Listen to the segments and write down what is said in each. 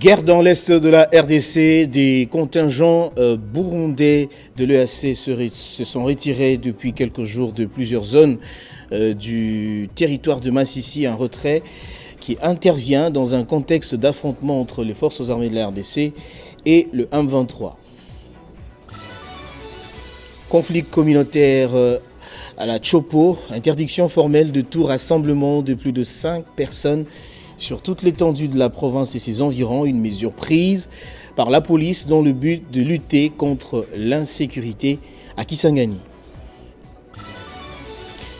Guerre dans l'est de la RDC, des contingents burundais de l'EAC se sont retirés depuis quelques jours de plusieurs zones du territoire de Massissi, un retrait qui intervient dans un contexte d'affrontement entre les forces armées de la RDC et le M23. Conflit communautaire à la Chopo, interdiction formelle de tout rassemblement de plus de 5 personnes sur toute l'étendue de la province et ses environs, une mesure prise par la police dans le but de lutter contre l'insécurité à Kisangani.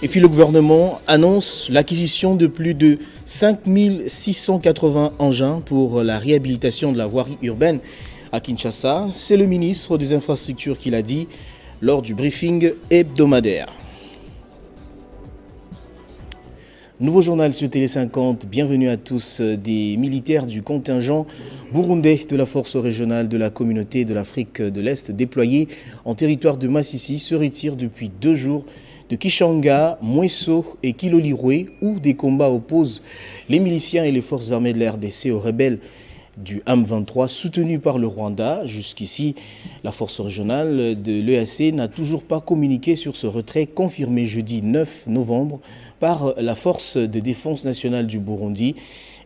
Et puis le gouvernement annonce l'acquisition de plus de 5680 engins pour la réhabilitation de la voirie urbaine à Kinshasa. C'est le ministre des Infrastructures qui l'a dit lors du briefing hebdomadaire. Nouveau journal sur Télé 50, bienvenue à tous. Des militaires du contingent burundais de la force régionale de la communauté de l'Afrique de l'Est déployés en territoire de Massissi se retirent depuis 2 jours de Kishanga, Mweso et Kilolirwe où des combats opposent les miliciens et les forces armées de la RDC aux rebelles du M23 soutenu par le Rwanda. Jusqu'ici, la force régionale de l'EAC n'a toujours pas communiqué sur ce retrait confirmé jeudi 9 novembre par la force de défense nationale du Burundi.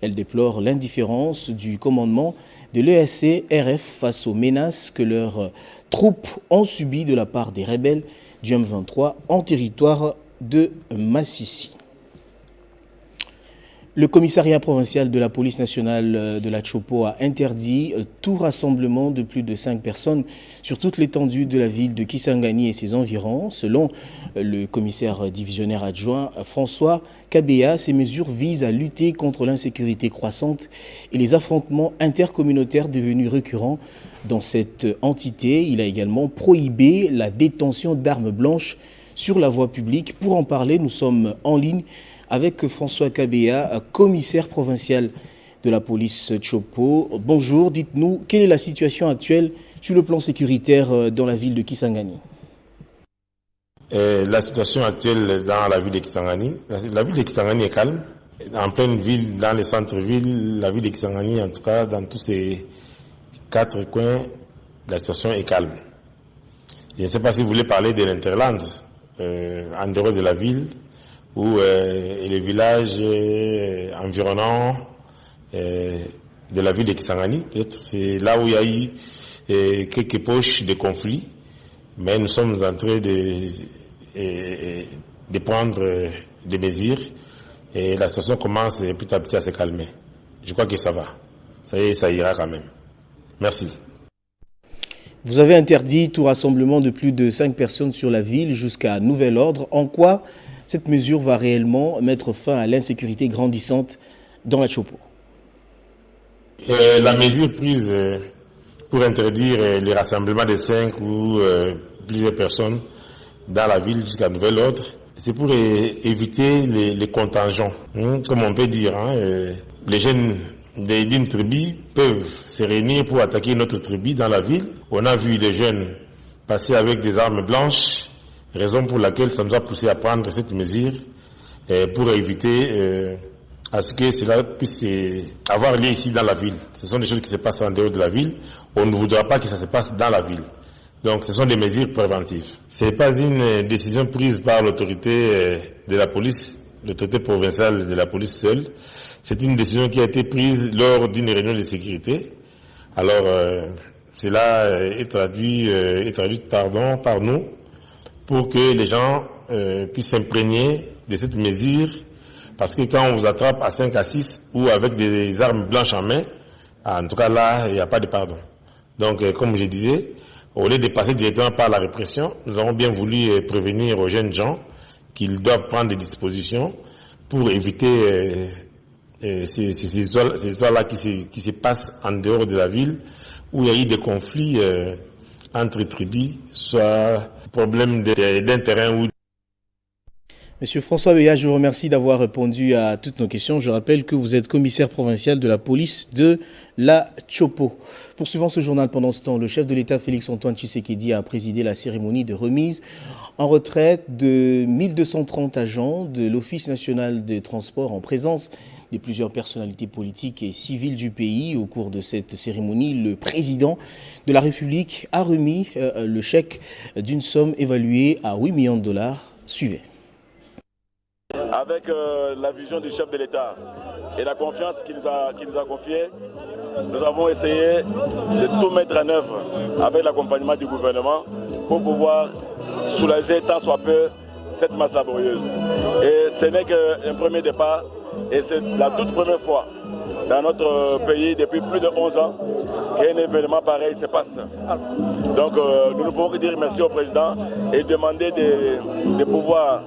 Elle déplore l'indifférence du commandement de l'EAC-RF face aux menaces que leurs troupes ont subies de la part des rebelles du M23 en territoire de Massissi. Le commissariat provincial de la police nationale de la Chopo a interdit tout rassemblement de plus de 5 personnes sur toute l'étendue de la ville de Kisangani et ses environs. Selon le commissaire divisionnaire adjoint François Kabea, ces mesures visent à lutter contre l'insécurité croissante et les affrontements intercommunautaires devenus récurrents dans cette entité. Il a également prohibé la détention d'armes blanches sur la voie publique. Pour en parler, nous sommes en ligne avec François Kabea, commissaire provincial de la police Chopo. Bonjour, dites-nous, quelle est la situation actuelle sur le plan sécuritaire dans la ville de Kisangani? La situation actuelle dans la ville de Kisangani, la ville de Kisangani est calme. En pleine ville, dans les centres-villes, la ville de Kisangani, en tout cas dans tous ces 4 coins, la situation est calme. Je ne sais pas si vous voulez parler de l'Interland, en dehors de la ville, ou les villages environnants de la ville de Kisangani. Peut-être c'est là où il y a eu quelques poches de conflits, mais nous sommes en train de prendre des mesures et la situation commence petit à petit à se calmer. Je crois que ça va. Ça ira quand même. Merci. Vous avez interdit tout rassemblement de plus de 5 personnes sur la ville jusqu'à nouvel ordre. En quoi cette mesure va réellement mettre fin à l'insécurité grandissante dans la Chopo? La mesure prise pour interdire les rassemblements de 5 ou plusieurs personnes dans la ville jusqu'à nouvel ordre, c'est pour éviter les contingents. Comme on peut dire, les jeunes d'une tribu peuvent se réunir pour attaquer notre tribu dans la ville. On a vu des jeunes passer avec des armes blanches, raison pour laquelle ça nous a poussé à prendre cette mesure pour éviter à ce que cela puisse avoir lieu ici dans la ville. Ce sont des choses qui se passent en dehors de la ville. On ne voudra pas que ça se passe dans la ville. Donc ce sont des mesures préventives. Ce n'est pas une décision prise par l'autorité de la police, l'autorité provinciale de la police seule. C'est une décision qui a été prise lors d'une réunion de sécurité. Alors cela est traduit par nous, pour que les gens puissent s'imprégner de cette mesure, parce que quand on vous attrape à 5 à 6 ou avec des armes blanches en main, en tout cas là, il n'y a pas de pardon. Donc comme je disais, au lieu de passer directement par la répression, nous avons bien voulu prévenir aux jeunes gens qu'ils doivent prendre des dispositions pour éviter ces histoires-là qui se passent en dehors de la ville, où il y a eu des conflits entre tribus, soit problème d'un terrain ou... Monsieur François Béa, je vous remercie d'avoir répondu à toutes nos questions. Je rappelle que vous êtes commissaire provincial de la police de la Chopo. Poursuivant ce journal pendant ce temps, le chef de l'État Félix-Antoine Tshisekedi a présidé la cérémonie de remise en retraite de 1230 agents de l'Office national des transports en présence de plusieurs personnalités politiques et civiles du pays. Au cours de cette cérémonie, le président de la République a remis le chèque d'une somme évaluée à 8 millions de dollars. Suivez. Avec la vision du chef de l'État et la confiance qu'il nous a confiée, nous avons essayé de tout mettre en œuvre avec l'accompagnement du gouvernement pour pouvoir soulager tant soit peu cette masse laborieuse. Et ce n'est qu'un premier départ et c'est la toute première fois dans notre pays depuis plus de 11 ans qu'un événement pareil se passe. Donc nous ne pouvons que dire merci au président et demander de pouvoir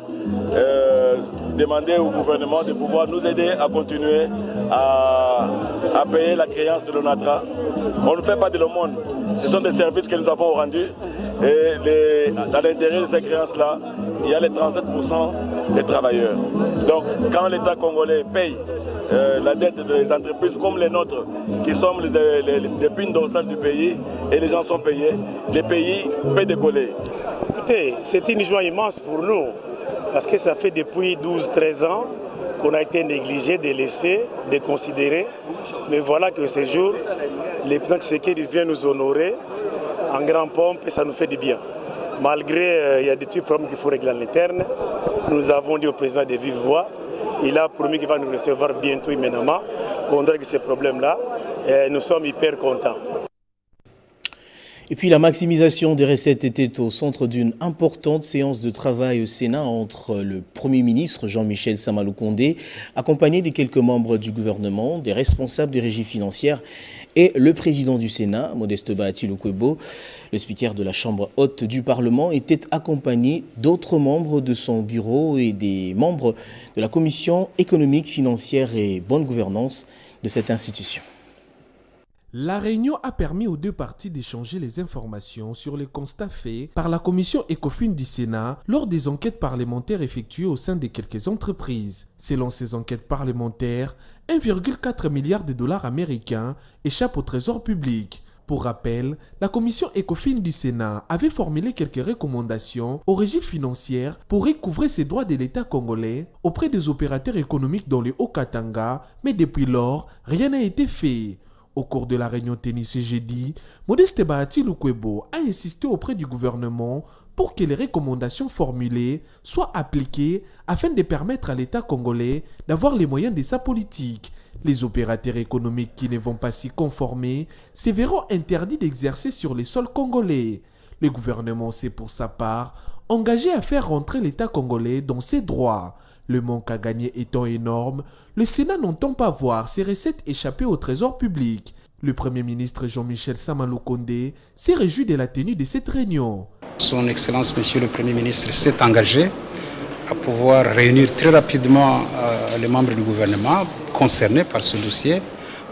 demander au gouvernement de pouvoir nous aider à continuer à payer la créance de l'ONATRA. On ne fait pas de l'aumône, ce sont des services que nous avons rendus et à l'intérieur de ces créances-là, il y a les 37% des travailleurs. Donc quand l'État congolais paye la dette des entreprises comme les nôtres, qui sommes les pines dorsales du pays, et les gens sont payés, les pays peuvent décoller. Écoutez, c'est une joie immense pour nous, parce que ça fait depuis 12-13 ans qu'on a été négligé, délaissé, déconsidéré. Mais voilà que ce jour, le président Tshisekedi vient nous honorer en grand pompe et ça nous fait du bien. Malgré, il y a des petits problèmes qu'il faut régler en interne, nous avons dit au président de vive voix, il a promis qu'il va nous recevoir bientôt immédiatement. On règle ces problèmes-là et nous sommes hyper contents. Et puis la maximisation des recettes était au centre d'une importante séance de travail au Sénat entre le Premier ministre Jean-Michel Sama-Lukonde, accompagné de quelques membres du gouvernement, des responsables des régies financières et le président du Sénat, Modeste Bahati Lukwebo. Le speaker de la Chambre haute du Parlement était accompagné d'autres membres de son bureau et des membres de la Commission économique, financière et bonne gouvernance de cette institution. La réunion a permis aux deux parties d'échanger les informations sur les constats faits par la commission ECOFIN du Sénat lors des enquêtes parlementaires effectuées au sein de quelques entreprises. Selon ces enquêtes parlementaires, 1,4 milliard de dollars américains échappent au trésor public. Pour rappel, la commission ECOFIN du Sénat avait formulé quelques recommandations aux régies financières pour recouvrer ses droits de l'État congolais auprès des opérateurs économiques dans le Haut-Katanga, mais depuis lors, rien n'a été fait. Au cours de la réunion tenue ce jeudi, Modeste Bahati Lukwebo a insisté auprès du gouvernement pour que les recommandations formulées soient appliquées afin de permettre à l'État congolais d'avoir les moyens de sa politique. Les opérateurs économiques qui ne vont pas s'y conformer se verront interdits d'exercer sur les sols congolais. Le gouvernement s'est pour sa part engagé à faire rentrer l'État congolais dans ses droits. Le manque à gagner étant énorme, le Sénat n'entend pas voir ses recettes échapper au trésor public. Le Premier ministre Jean-Michel Sama-Lukonde s'est réjoui de la tenue de cette réunion. Son Excellence, Monsieur le Premier ministre, s'est engagé à pouvoir réunir très rapidement les membres du gouvernement concernés par ce dossier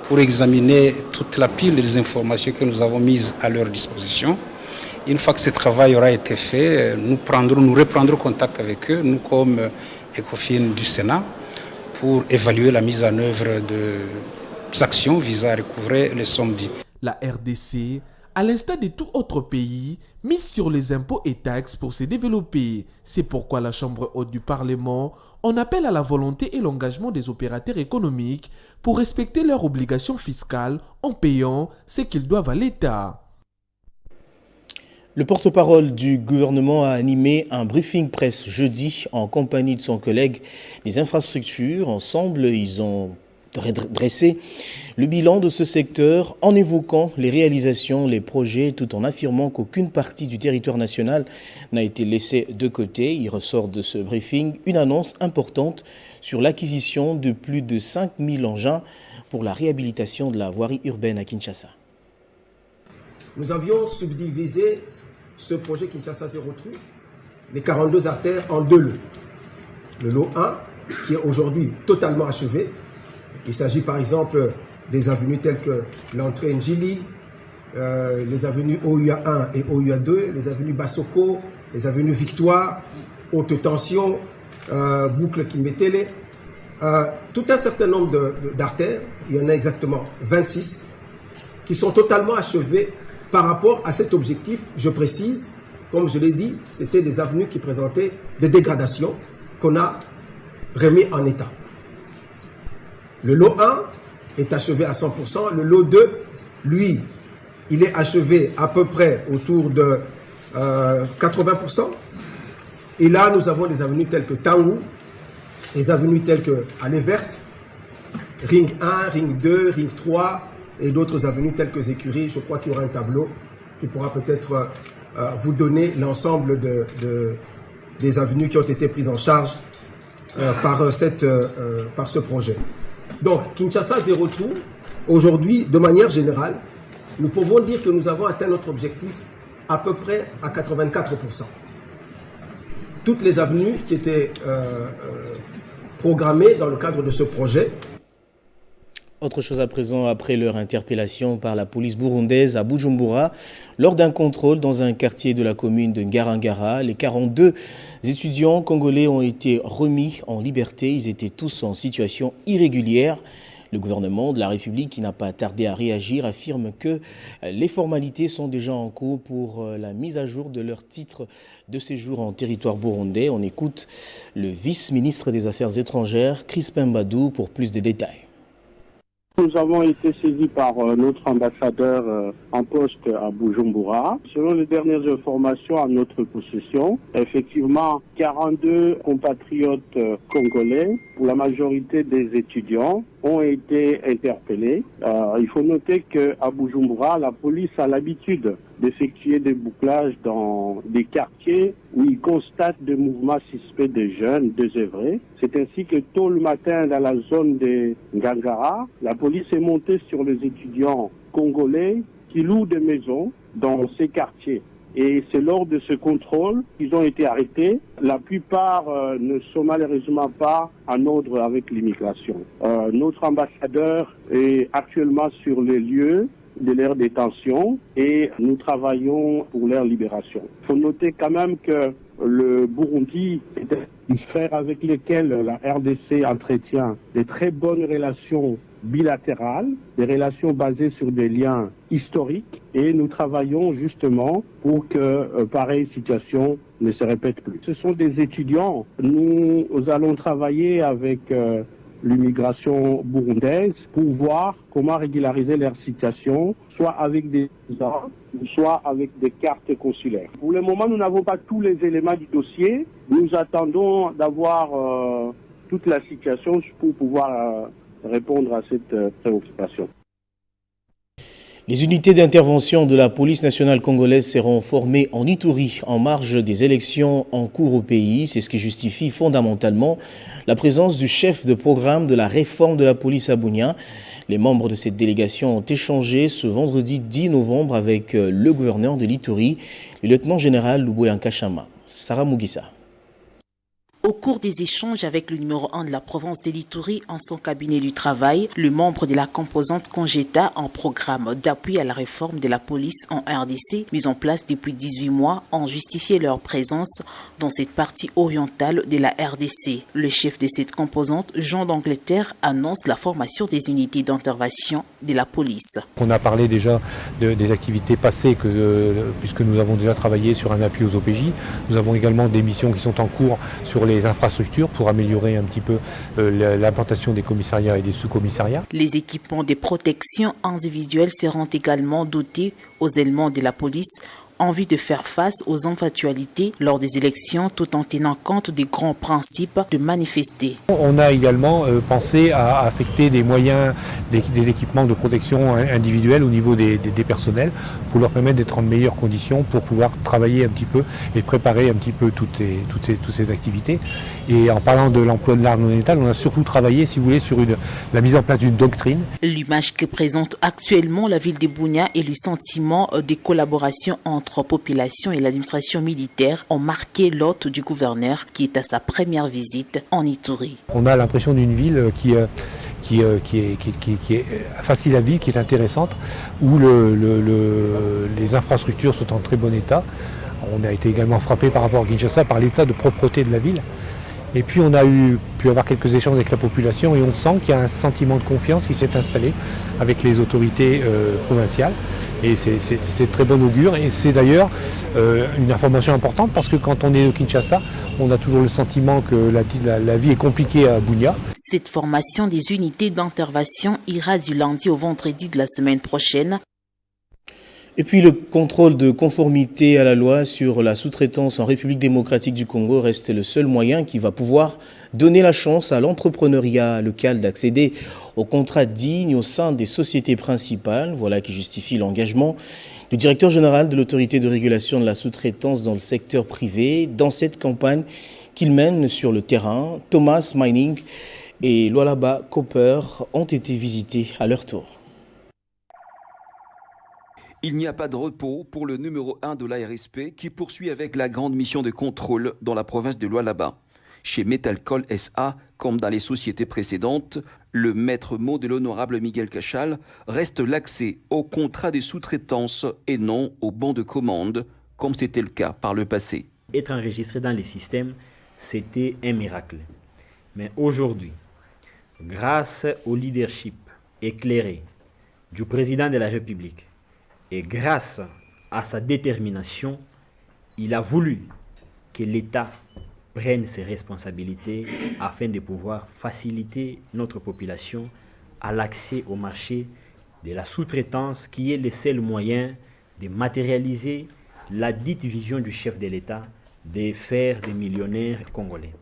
pour examiner toute la pile des informations que nous avons mises à leur disposition. Une fois que ce travail aura été fait, nous reprendrons contact avec eux, nous comme ECOFIN du Sénat, pour évaluer la mise en œuvre des actions visant à recouvrer les sommes dites. La RDC, à l'instar de tout autre pays, mise sur les impôts et taxes pour se développer. C'est pourquoi la Chambre haute du Parlement en appelle à la volonté et l'engagement des opérateurs économiques pour respecter leurs obligations fiscales en payant ce qu'ils doivent à l'État. Le porte-parole du gouvernement a animé un briefing presse jeudi en compagnie de son collègue des infrastructures. Ensemble, ils ont dressé le bilan de ce secteur en évoquant les réalisations, les projets, tout en affirmant qu'aucune partie du territoire national n'a été laissée de côté. Il ressort de ce briefing une annonce importante sur l'acquisition de plus de 5000 engins pour la réhabilitation de la voirie urbaine à Kinshasa. Nous avions subdivisé ce projet Kinshasa 03, les 42 artères en deux lots. Le lot 1, qui est aujourd'hui totalement achevé. Il s'agit par exemple des avenues telles que l'entrée Njili, les avenues OUA 1 et OUA 2, les avenues Bassoko, les avenues Victoire, Haute Tension, Boucle Kimbetele. Tout un certain nombre d'artères, il y en a exactement 26, qui sont totalement achevées par rapport à cet objectif. Je précise, comme je l'ai dit, c'était des avenues qui présentaient des dégradations qu'on a remis en état. Le lot 1 est achevé à 100%. Le lot 2, lui, il est achevé à peu près autour de 80%. Et là, nous avons des avenues telles que Taou, des avenues telles que Allée Verte, Ring 1, Ring 2, Ring 3 et d'autres avenues telles que Écuries. Je crois qu'il y aura un tableau qui pourra peut-être vous donner l'ensemble des avenues qui ont été prises en charge par ce projet. Donc, Kinshasa Zéro Trou, aujourd'hui, de manière générale, nous pouvons dire que nous avons atteint notre objectif à peu près à 84%. Toutes les avenues qui étaient programmées dans le cadre de ce projet. Autre chose à présent, après leur interpellation par la police burundaise à Bujumbura, lors d'un contrôle dans un quartier de la commune de Ngarangara, les 42 étudiants congolais ont été remis en liberté. Ils étaient tous en situation irrégulière. Le gouvernement de la République, qui n'a pas tardé à réagir, affirme que les formalités sont déjà en cours pour la mise à jour de leur titre de séjour en territoire burundais. On écoute le vice-ministre des Affaires étrangères, Crispin Mbadou, pour plus de détails. Nous avons été saisis par notre ambassadeur en poste à Bujumbura. Selon les dernières informations à notre possession, effectivement, 42 compatriotes congolais, pour la majorité des étudiants, ont été interpellés. Il faut noter qu'à Bujumbura, la police a l'habitude d'effectuer des bouclages dans des quartiers où ils constatent des mouvements suspects de jeunes désœuvrés. C'est ainsi que tôt le matin, dans la zone de Ngangara, la police est montée sur les étudiants congolais qui louent des maisons dans ces quartiers. Et c'est lors de ce contrôle qu'ils ont été arrêtés. La plupart ne sont malheureusement pas en ordre avec l'immigration. Notre ambassadeur est actuellement sur les lieux de leur détention et nous travaillons pour leur libération. Il faut noter quand même que le Burundi est un frère avec lequel la RDC entretient de très bonnes relations bilatérales, des relations basées sur des liens historiques, et nous travaillons justement pour que pareille situation ne se répète plus. Ce sont des étudiants. Nous allons travailler avec l'immigration burundaise pour voir comment régulariser leur situation, soit avec des visas, soit avec des cartes consulaires. Pour le moment, nous n'avons pas tous les éléments du dossier. Nous attendons d'avoir toute la situation pour pouvoir répondre à cette préoccupation. Les unités d'intervention de la police nationale congolaise seront formées en Ituri en marge des élections en cours au pays. C'est ce qui justifie fondamentalement la présence du chef de programme de la réforme de la police à Bunia. Les membres de cette délégation ont échangé ce vendredi 10 novembre avec le gouverneur de l'Ituri, le lieutenant-général Luboya Nkashama. Sarah Mugisa. Au cours des échanges avec le numéro 1 de la province de l'Ituri en son cabinet du travail, le membre de la composante Congeta en programme d'appui à la réforme de la police en RDC, mise en place depuis 18 mois, ont justifié leur présence dans cette partie orientale de la RDC. Le chef de cette composante, Jean d'Angleterre, annonce la formation des unités d'intervention de la police. On a parlé déjà des activités passées, puisque nous avons déjà travaillé sur un appui aux OPJ. Nous avons également des missions qui sont en cours sur les infrastructures pour améliorer un petit peu l'implantation des commissariats et des sous-commissariats. Les équipements de protection individuelle seront également dotés aux éléments de la police en vue de faire face aux éventualités lors des élections tout en tenant compte des grands principes de manifester. On a également pensé à affecter des moyens, des équipements de protection individuelle au niveau des personnels pour leur permettre d'être en meilleures conditions pour pouvoir travailler un petit peu et préparer un petit peu toutes ces activités. Et en parlant de l'emploi de l'arme non létale, on a surtout travaillé, si vous voulez, sur la mise en place d'une doctrine. L'image que présente actuellement la ville de Bunia et le sentiment des collaborations entre population et l'administration militaire ont marqué l'hôte du gouverneur qui est à sa première visite en Ituri. On a l'impression d'une ville qui est facile à vivre, qui est intéressante, où les infrastructures sont en très bon état. On a été également frappé par rapport à Kinshasa par l'état de propreté de la ville. Et puis on a pu avoir quelques échanges avec la population et on sent qu'il y a un sentiment de confiance qui s'est installé avec les autorités provinciales. Et c'est très bon augure. Et c'est d'ailleurs une information importante parce que quand on est au Kinshasa, on a toujours le sentiment que la vie est compliquée à Bunia. Cette formation des unités d'intervention ira du lundi au vendredi de la semaine prochaine. Et puis le contrôle de conformité à la loi sur la sous-traitance en République démocratique du Congo reste le seul moyen qui va pouvoir donner la chance à l'entrepreneuriat local d'accéder aux contrats dignes au sein des sociétés principales. Voilà qui justifie l'engagement du directeur général de l'autorité de régulation de la sous-traitance dans le secteur privé dans cette campagne qu'il mène sur le terrain. Thomas Mining et Lualaba Copper ont été visités à leur tour. Il n'y a pas de repos pour le numéro 1 de l'ARSP qui poursuit avec la grande mission de contrôle dans la province de Lualaba. Chez Metalcol SA, comme dans les sociétés précédentes, le maître mot de l'honorable Miguel Cachal reste l'accès au contrat des sous-traitances et non au bon de commande, comme c'était le cas par le passé. Être enregistré dans les systèmes, c'était un miracle. Mais aujourd'hui, grâce au leadership éclairé du président de la République, et grâce à sa détermination, il a voulu que l'État prenne ses responsabilités afin de pouvoir faciliter notre population à l'accès au marché de la sous-traitance qui est le seul moyen de matérialiser la dite vision du chef de l'État de faire des millionnaires congolais.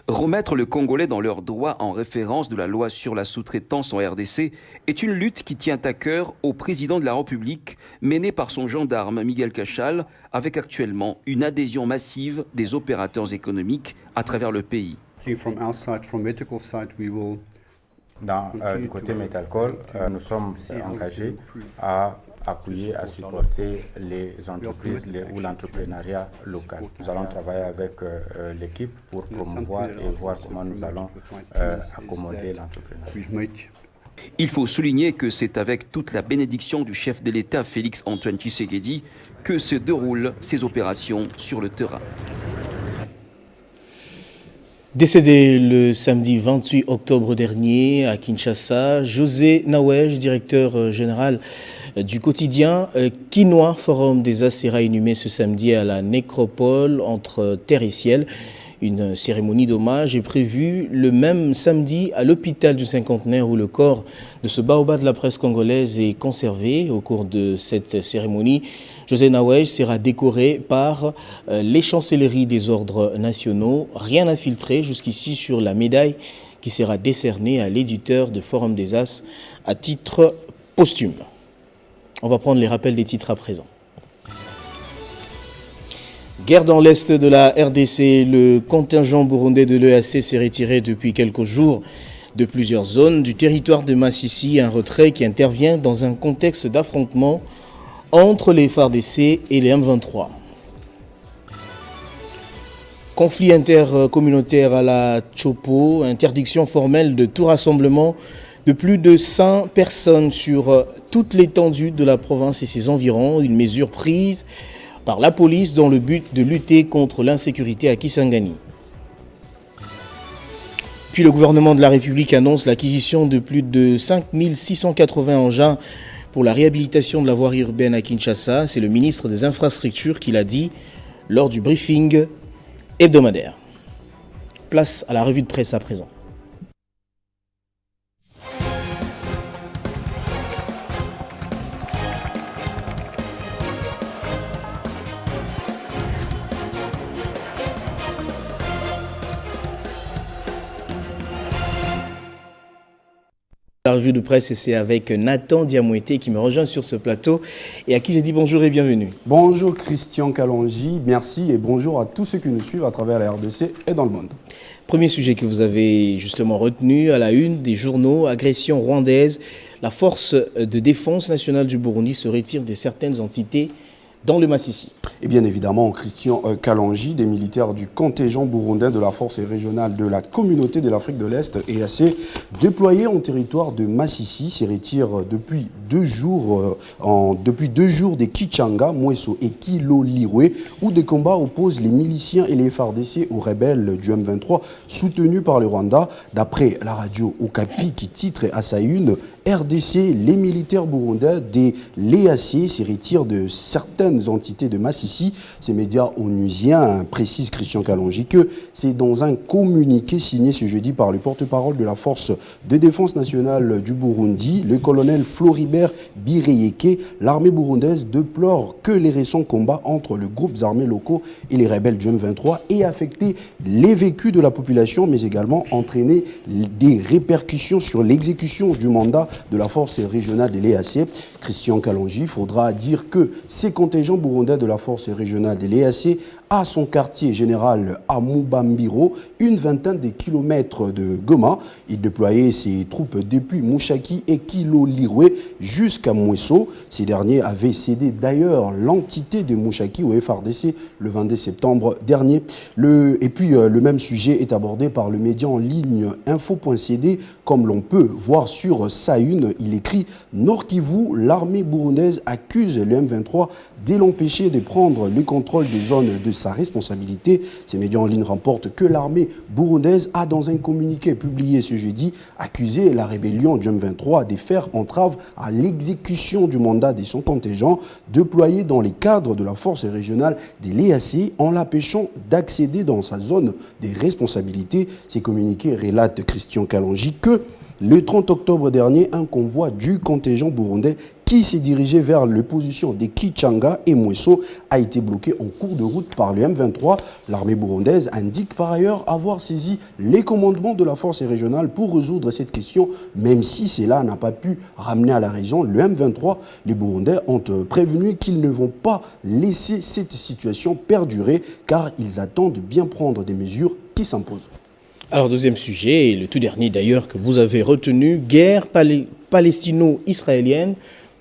Remettre le Congolais dans leurs droits en référence de la loi sur la sous-traitance en RDC est une lutte qui tient à cœur au président de la République, menée par son gendarme Miguel Cachal, avec actuellement une adhésion massive des opérateurs économiques à travers le pays. Du côté Metalcol, nous sommes engagés à appuyer, à supporter les entreprises ou l'entrepreneuriat local. Nous allons travailler avec l'équipe pour promouvoir et voir comment nous allons accommoder l'entrepreneuriat. Il faut souligner que c'est avec toute la bénédiction du chef de l'État Félix Antoine Tshisekedi que se déroulent ces opérations sur le terrain. Décédé le samedi 28 octobre dernier à Kinshasa, José Nawej, directeur général du quotidien Quinois Forum des As, sera inhumé ce samedi à la nécropole entre terre et ciel. Une cérémonie d'hommage est prévue le même samedi à l'hôpital du Cinquantenaire où le corps de ce baobab de la presse congolaise est conservé. Au cours de cette cérémonie, José Nawej sera décoré par les chancelleries des ordres nationaux. Rien à filtrer jusqu'ici sur la médaille qui sera décernée à l'éditeur de Forum des As à titre posthume. On va prendre les rappels des titres à présent. Guerre dans l'est de la RDC, le contingent burundais de l'EAC s'est retiré depuis quelques jours de plusieurs zones du territoire de Massissi, un retrait qui intervient dans un contexte d'affrontement entre les FARDC et les M23. Conflit intercommunautaire à la Chopo, interdiction formelle de tout rassemblement de plus de 100 personnes sur toute l'étendue de la province et ses environs, une mesure prise par la police dans le but de lutter contre l'insécurité à Kisangani. Puis le gouvernement de la République annonce l'acquisition de plus de 5680 engins pour la réhabilitation de la voirie urbaine à Kinshasa. C'est le ministre des Infrastructures qui l'a dit lors du briefing hebdomadaire. Place à la revue de presse à présent. La revue de presse, et c'est avec Nathan Diamoueté qui me rejoint sur ce plateau et à qui j'ai dit bonjour et bienvenue. Bonjour Christian Kalonji, merci et bonjour à tous ceux qui nous suivent à travers la RDC et dans le monde. Premier sujet que vous avez justement retenu à la une des journaux, agression rwandaise. La force de défense nationale du Burundi se retire de certaines entités dans le Massissi. Et bien évidemment, Christian Kalonji, des militaires du contingent burundais de la force régionale de la communauté de l'Afrique de l'Est, EAC, déployés en territoire de Massissi, s'y retirent depuis 2 jours, des Kichanga, Mweso et Kilolirwe, où des combats opposent les miliciens et les FARDC aux rebelles du M23 soutenus par le Rwanda. D'après la radio Okapi qui titre à sa une, RDC, les militaires burundais de l'EAC se retirent de certaines entités de Massissi. Ces médias onusiens précisent Christian Kalonji que c'est dans un communiqué signé ce jeudi par le porte-parole de la force de défense nationale du Burundi, le colonel Floribert Bireyeke. L'armée burundaise déplore que les récents combats entre les groupes armés locaux et les rebelles du M23 aient affecté les vécus de la population, mais également entraîné des répercussions sur l'exécution du mandat de la force régionale de l'EAC. Christian Kalonji faudra dire que ces contingents burundais de la force régionale de l'EAC à son quartier général à Mubambiro, une vingtaine de kilomètres de Goma. Il déployait ses troupes depuis Mouchaki et Kilolirwe jusqu'à Mweso. Ces derniers avaient cédé d'ailleurs l'entité de Mouchaki au FARDC le 22 septembre dernier. Le même sujet est abordé par le média en ligne info.cd, comme l'on peut voir sur sa une. Il écrit « Nord Kivu, l'armée burundaise accuse le M23 de l'empêcher de prendre le contrôle des zones de sa responsabilité ». Ces médias en ligne rapportent que l'armée burundaise a, dans un communiqué publié ce jeudi, accusé la rébellion du M23 de faire entrave à l'exécution du mandat de son contingent déployé dans les cadres de la force régionale de l'EAC en l'empêchant d'accéder dans sa zone des responsabilités. Ces communiqués relatent Christian Kalonji que le 30 octobre dernier, un convoi du contingent burundais qui s'est dirigé vers les positions des Kichanga et Mweso a été bloqué en cours de route par le M23. L'armée burundaise indique par ailleurs avoir saisi les commandements de la force régionale pour résoudre cette question, même si cela n'a pas pu ramener à la raison le M23. Les Burundais ont prévenu qu'ils ne vont pas laisser cette situation perdurer car ils attendent bien prendre des mesures qui s'imposent. Alors, deuxième sujet, et le tout dernier d'ailleurs que vous avez retenu, guerre palestino-israélienne,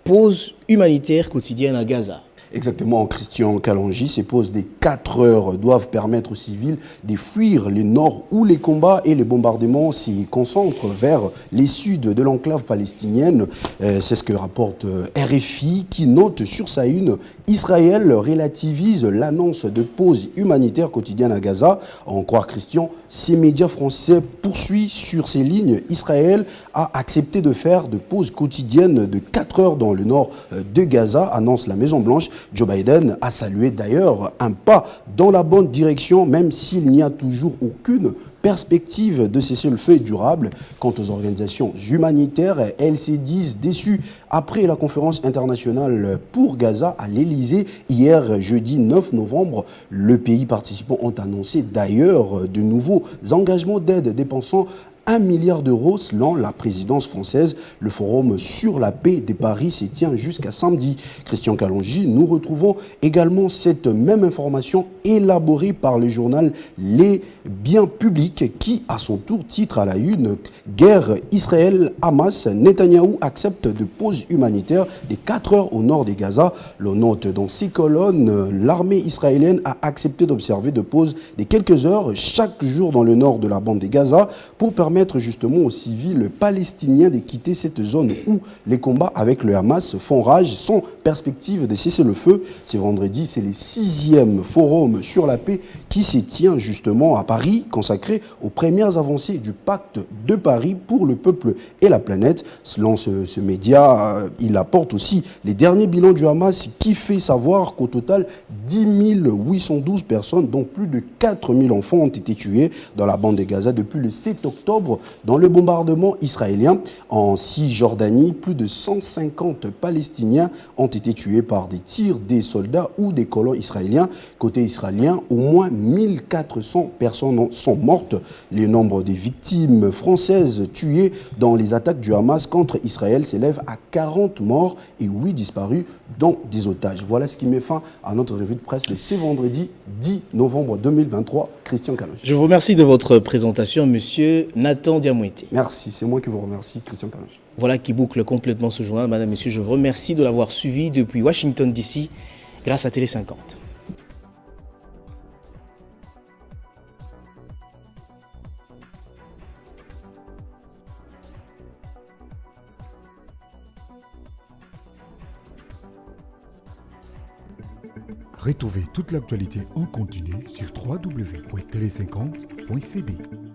pause humanitaire quotidienne à Gaza. Exactement, Christian Kalonji, ces pauses des 4 heures doivent permettre aux civils de fuir le nord où les combats et les bombardements s'y concentrent vers les suds de l'enclave palestinienne. C'est ce que rapporte RFI qui note sur sa une Israël relativise l'annonce de pause humanitaire quotidienne à Gaza. À en croire Christian, ces médias français poursuivent sur ces lignes. Israël a accepté de faire de pauses quotidiennes de 4 heures dans le nord de Gaza, annonce la Maison-Blanche. Joe Biden a salué d'ailleurs un pas dans la bonne direction, même s'il n'y a toujours aucune perspective de cessez-le-feu durable. Quant aux organisations humanitaires, elles se disent déçues après la conférence internationale pour Gaza à l'Elysée. Hier, jeudi 9 novembre, le pays participant ont annoncé d'ailleurs de nouveaux engagements d'aide dépensant 1 milliard d'euros selon la présidence française. Le forum sur la paix de Paris se tient jusqu'à samedi. Christian Kalonji, nous retrouvons également cette même information élaborée par le journal Les Biens Publics qui, à son tour, titre à la une « Guerre Israël-Hamas, Netanyahou accepte de pause humanitaire de 4 heures au nord de Gaza ». L'on note dans ces colonnes, l'armée israélienne a accepté d'observer de pause de quelques heures chaque jour dans le nord de la bande de Gaza pour permettre justement aux civils palestiniens de quitter cette zone où les combats avec le Hamas font rage sans perspective de cesser le feu. C'est vendredi, c'est le 6e forum sur la paix qui se tient justement à Paris, consacré aux premières avancées du pacte de Paris pour le peuple et la planète. Selon ce média, il apporte aussi les derniers bilans du Hamas qui fait savoir qu'au total, 10 812 personnes, dont plus de 4 000 enfants, ont été tués dans la bande de Gaza depuis le 7 octobre dans le bombardement israélien. En Cisjordanie, plus de 150 Palestiniens ont été tués par des tirs des soldats ou des colons israéliens. Côté israélien, au moins 1400 personnes sont mortes. Le nombre des victimes françaises tuées dans les attaques du Hamas contre Israël s'élève à 40 morts et 8 disparus, dont des otages. Voilà ce qui met fin à notre revue de presse de ce vendredi 10 novembre 2023. Christian Kalonji. Je vous remercie de votre présentation, monsieur Nathan Diamouete. Merci, c'est moi qui vous remercie, Christian Kalonji. Voilà qui boucle complètement ce journal. Madame, messieurs, je vous remercie de l'avoir suivi depuis Washington DC grâce à Télé 50. Retrouvez toute l'actualité en continu sur www.tele50.cd.